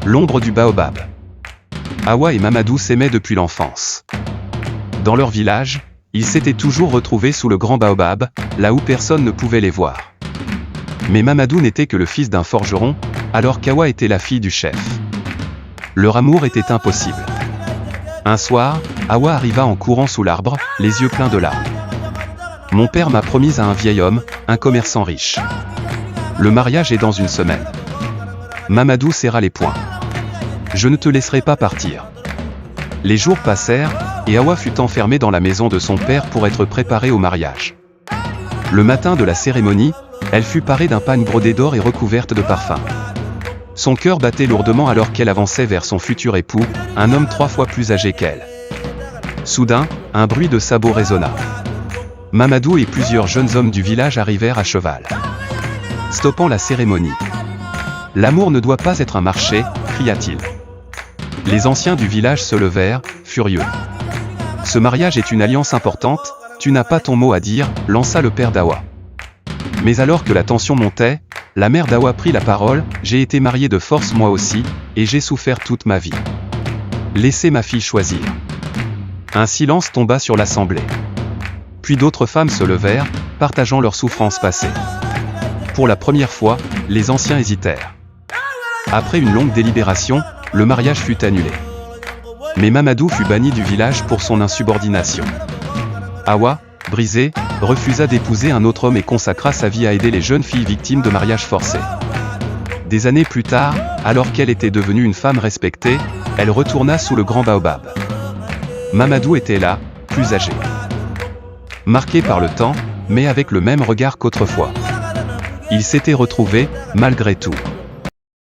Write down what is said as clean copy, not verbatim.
L'ombre du baobab. Hawa et Mamadou s'aimaient depuis l'enfance. Dans leur village, ils s'étaient toujours retrouvés sous le grand baobab, là où personne ne pouvait les voir. Mais Mamadou n'était que le fils d'un forgeron, alors qu'Hawa était la fille du chef. Leur amour était impossible. Un soir, Hawa arriva en courant sous l'arbre, les yeux pleins de larmes. « Mon père m'a promise à un vieil homme, un commerçant riche. Le mariage est dans une semaine. » Mamadou serra les poings. « Je ne te laisserai pas partir. » Les jours passèrent, et Hawa fut enfermée dans la maison de son père pour être préparée au mariage. Le matin de la cérémonie, elle fut parée d'un pagne brodé d'or et recouverte de parfums. Son cœur battait lourdement alors qu'elle avançait vers son futur époux, un homme 3 fois plus âgé qu'elle. Soudain, un bruit de sabots résonna. Mamadou et plusieurs jeunes hommes du village arrivèrent à cheval, stoppant la cérémonie. « L'amour ne doit pas être un marché », cria-t-il. Les anciens du village se levèrent, furieux. « Ce mariage est une alliance importante, tu n'as pas ton mot à dire », lança le père d'Hawa. Mais alors que la tension montait, la mère d'Hawa prit la parole, « J'ai été mariée de force moi aussi, et j'ai souffert toute ma vie. Laissez ma fille choisir. » Un silence tomba sur l'assemblée. Puis d'autres femmes se levèrent, partageant leurs souffrances passées. Pour la première fois, les anciens hésitèrent. Après une longue délibération, le mariage fut annulé. Mais Mamadou fut banni du village pour son insubordination. Hawa, brisée, refusa d'épouser un autre homme et consacra sa vie à aider les jeunes filles victimes de mariages forcés. Des années plus tard, alors qu'elle était devenue une femme respectée, elle retourna sous le grand baobab. Mamadou était là, plus âgé. Marqué par le temps, mais avec le même regard qu'autrefois. Ils s'étaient retrouvés, malgré tout.